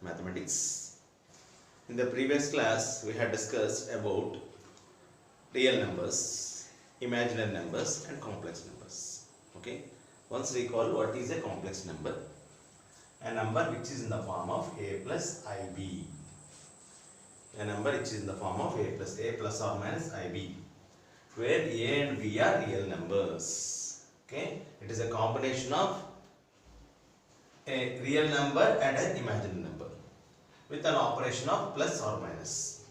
mathematics. In the previous class, we had discussed about real numbers, imaginary numbers and complex numbers. Okay. Once recall, what is a complex number? A number which is in the form of a plus ib. A number which is in the form of a plus or minus ib, where a and b are real numbers. Okay. It is a combination of a real number and an imaginary number with an operation of plus or minus.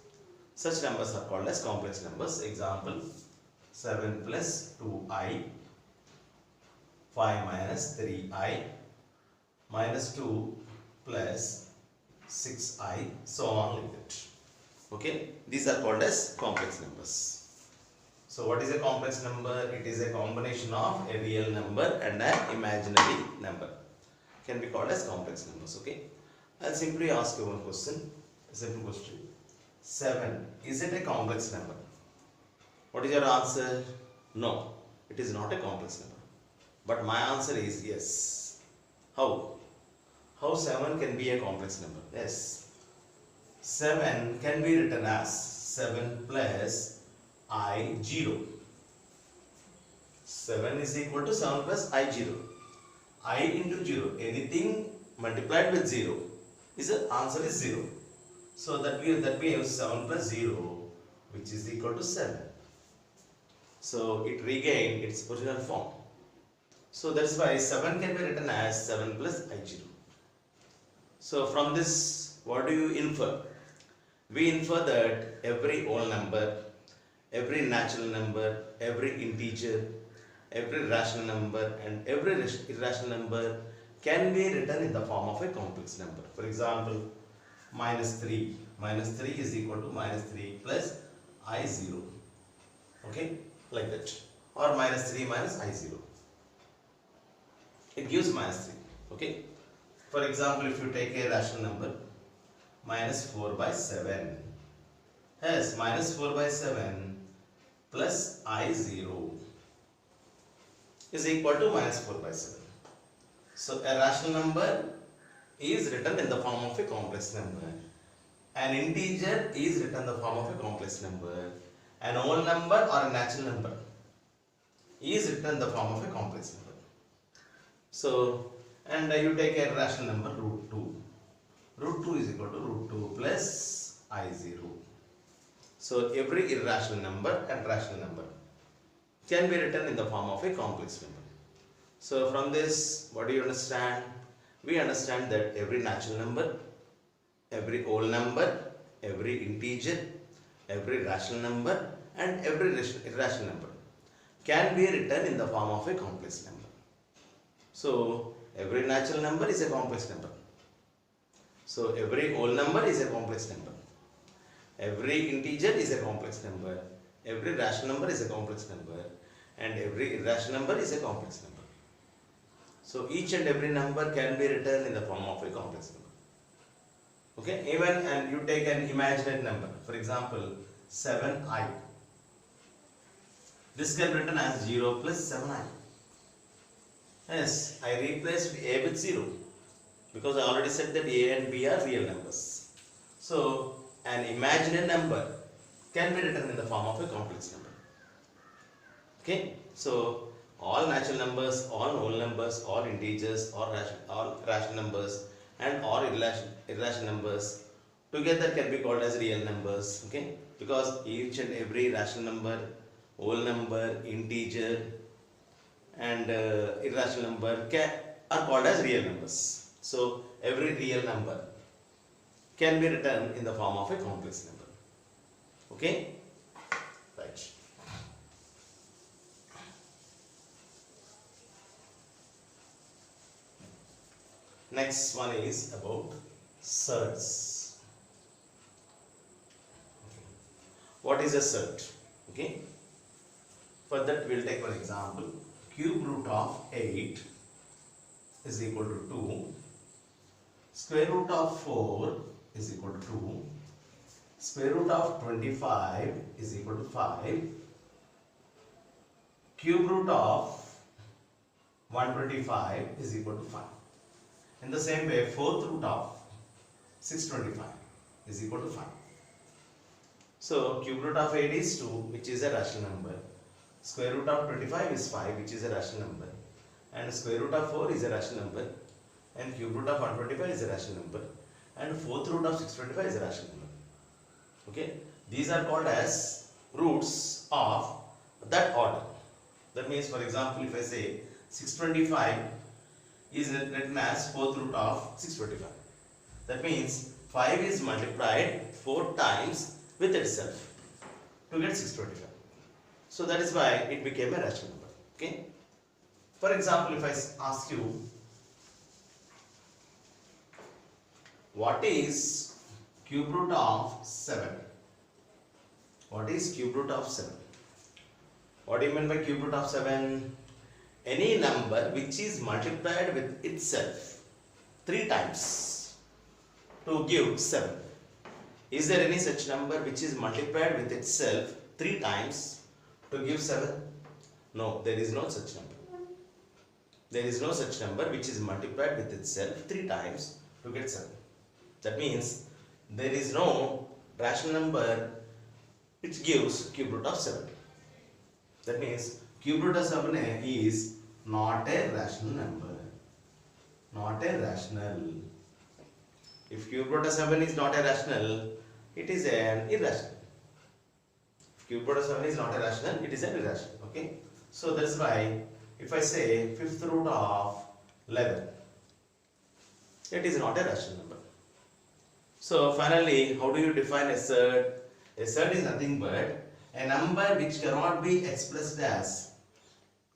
Such numbers are called as complex numbers. Example, 7 plus 2i, 5 minus 3i, minus 2 plus 6i, so on like that. Okay, these are called as complex numbers. So what is a complex number? It is a combination of a real number and an imaginary number. Can be called as complex numbers. Okay, I'll simply ask you one question, a simple question. 7, is it a complex number? What is your answer? No, it is not a complex number. But my answer is yes. How? How 7 can be a complex number? Yes. 7 can be written as 7 plus I0. 7 is equal to 7 plus I0. I into 0. Anything multiplied with 0 is the answer is 0. So that means 7 plus 0, which is equal to 7. So it regained its original form. So that's why 7 can be written as 7 plus I0. So from this, what do you infer? We infer that every whole number, every natural number, every integer, every rational number and every irrational number can be written in the form of a complex number. For example, minus 3. Minus 3 is equal to minus 3 plus I0. Okay, like that. Or minus 3 minus I0. It gives minus 3. Okay. For example, if you take a rational number, minus 4 by 7. Yes, minus 4 by 7 plus I0 is equal to minus 4 by 7. So a rational number is written in the form of a complex number. An integer is written in the form of a complex number. An whole number or a natural number is written in the form of a complex number. So, and you take a rational number root 2. Root 2 is equal to root 2 plus I0. So every irrational number and rational number can be written in the form of a complex number. So from this, what do you understand? We understand that every natural number, every whole number, every integer, every rational number and every irrational number can be written in the form of a complex number. So every natural number is a complex number. So every whole number is a complex number. Every integer is a complex number. Every rational number is a complex number. And every irrational number is a complex number. So each and every number can be written in the form of a complex number. Okay, even and you take an imaginary number. For example, 7i. This can be written as 0 plus 7i. Yes, I replaced a with 0 because I already said that a and b are real numbers. So an imaginary number can be written in the form of a complex number. Okay, so all natural numbers, all whole numbers, all integers, all rational numbers and all irrational numbers together can be called as real numbers. Okay, because each and every rational number, whole number, integer and irrational number are called as real numbers. So every real number can be written in the form of a complex number. Okay, right. Next one is about surds. Okay. What is a surd? Okay. For that we will take one example. Cube root of 8 is equal to 2. Square root of 4 is equal to 2. Square root of 25 is equal to 5. Cube root of 125 is equal to 5. In the same way, fourth root of 625 is equal to 5. So cube root of 8 is 2, which is a rational number. Square root of 25 is 5, which is a rational number. And square root of 4 is a rational number. And cube root of 125 is a rational number. And fourth root of 625 is a rational number. Okay, these are called as roots of that order. That means, for example, if I say 625 is written as fourth root of 625. That means 5 is multiplied 4 times with itself to get 625. So that is why it became a rational number. Okay. For example, if I ask you, what is cube root of 7? What is cube root of 7? What do you mean by cube root of 7? Any number which is multiplied with itself 3 times to give 7. Is there any such number which is multiplied with itself 3 times to give 7? No, there is no such number. There is no such number which is multiplied with itself 3 times to get 7. That means there is no rational number which gives cube root of 7. That means cube root of 7 is not a rational number. Not a rational. If cube root of 7 is not a rational, it is an irrational. If cube root of 7 is not a rational, it is an irrational. Okay. So that's why if I say fifth root of 11, it is not a rational number. So finally, how do you define a surd? A surd is nothing but a number which cannot be expressed as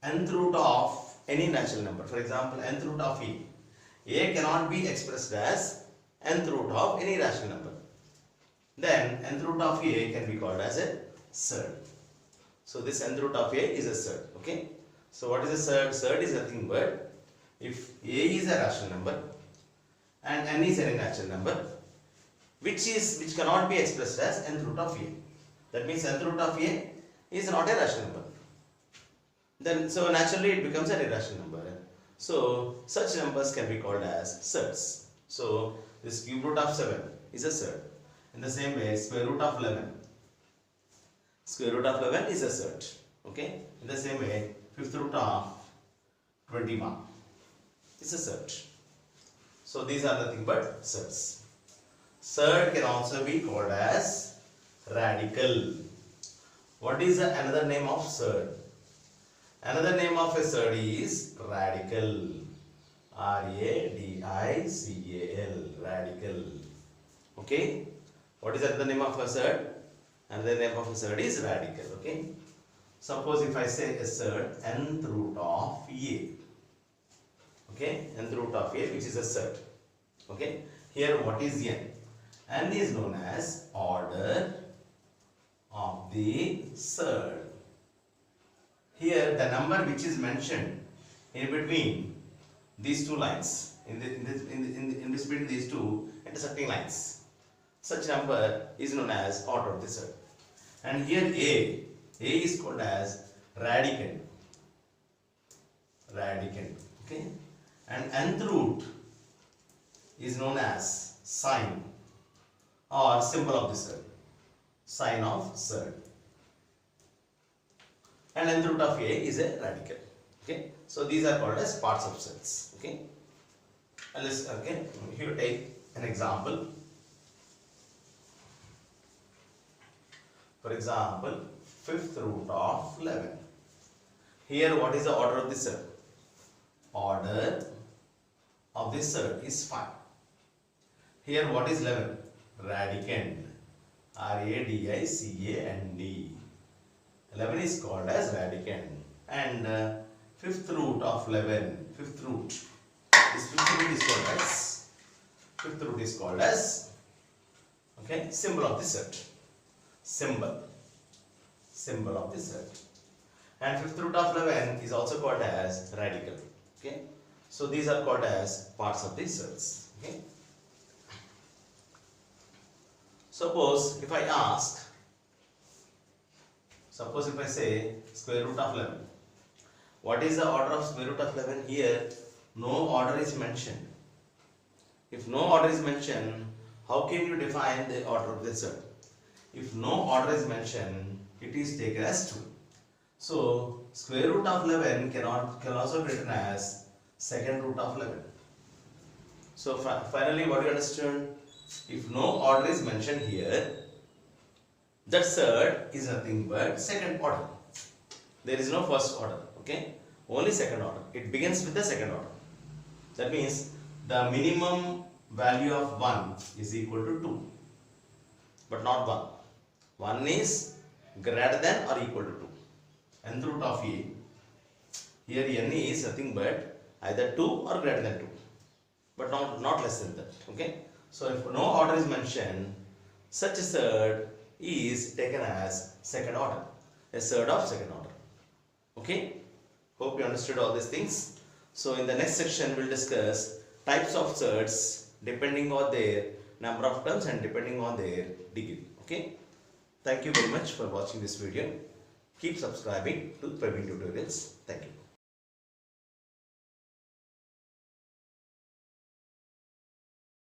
nth root of any natural number. For example, nth root of a. A cannot be expressed as nth root of any rational number. Then nth root of a can be called as a surd. So this nth root of a is a surd. Okay. So what is a surd? Surd is nothing but if a is a rational number and n is any natural number which cannot be expressed as nth root of a. That means nth root of a is not a rational number. Then so naturally it becomes an irrational number. So such numbers can be called as surds. So this cube root of 7 is a surd. In the same way, square root of 11. Square root of 11 is a surd. Okay. In the same way, fifth root of 21 is a surd. So these are nothing but surds. Surd can also be called as radical. What is another name of surd? Another name of a surd is radical. R-A-D-I-C-A-L. Radical. Okay. What is another name of a surd? Another name of a surd is radical. Okay. Suppose if I say a surd nth root of a. Okay. Nth root of a, which is a surd. Okay. Here what is n? N is known as order of the surd. Here the number which is mentioned in between these two lines, in between these two intersecting lines, such number is known as order of the surd. And here A is called as radicand. Radicand. Okay. And nth root is known as sign or symbol of the surd. Sign of surd. And nth root of a is a radical. Okay. So these are called as parts of surds. Okay. And let's here take an example. For example, fifth root of 11. Here what is the order of the surd? Order of the surd is 5. Here what is 11? Radicand. R-A-D-I-C-A-N-D. 11 is called as radicand. And fifth root of 11, fifth root is called as okay, symbol of the surd. Symbol of the surd. And fifth root of 11 is also called as radical. Okay. So these are called as parts of the surds. Okay. Suppose if I say square root of 11. What is the order of square root of 11? Here no order is mentioned. If no order is mentioned, How can you define the order of the third? If no order is mentioned, it is taken as 2. So square root of 11 can also be written as second root of 11. So finally, what you understood? If no order is mentioned here, that third is nothing but second order. There is no first order, okay? Only second order. It begins with the second order. That means the minimum value of 1 is equal to 2, but not 1. 1 is greater than or equal to 2. Nth root of a. Here n is nothing but either 2 or greater than 2, but not less than that, okay? So if no order is mentioned, such a third is taken as second order, a third of second order. Okay, hope you understood all these things. So in the next section we'll discuss types of thirds depending on their number of terms and depending on their degree. Okay, thank you very much for watching this video. Keep subscribing to Praveen Tutorials. Thank you.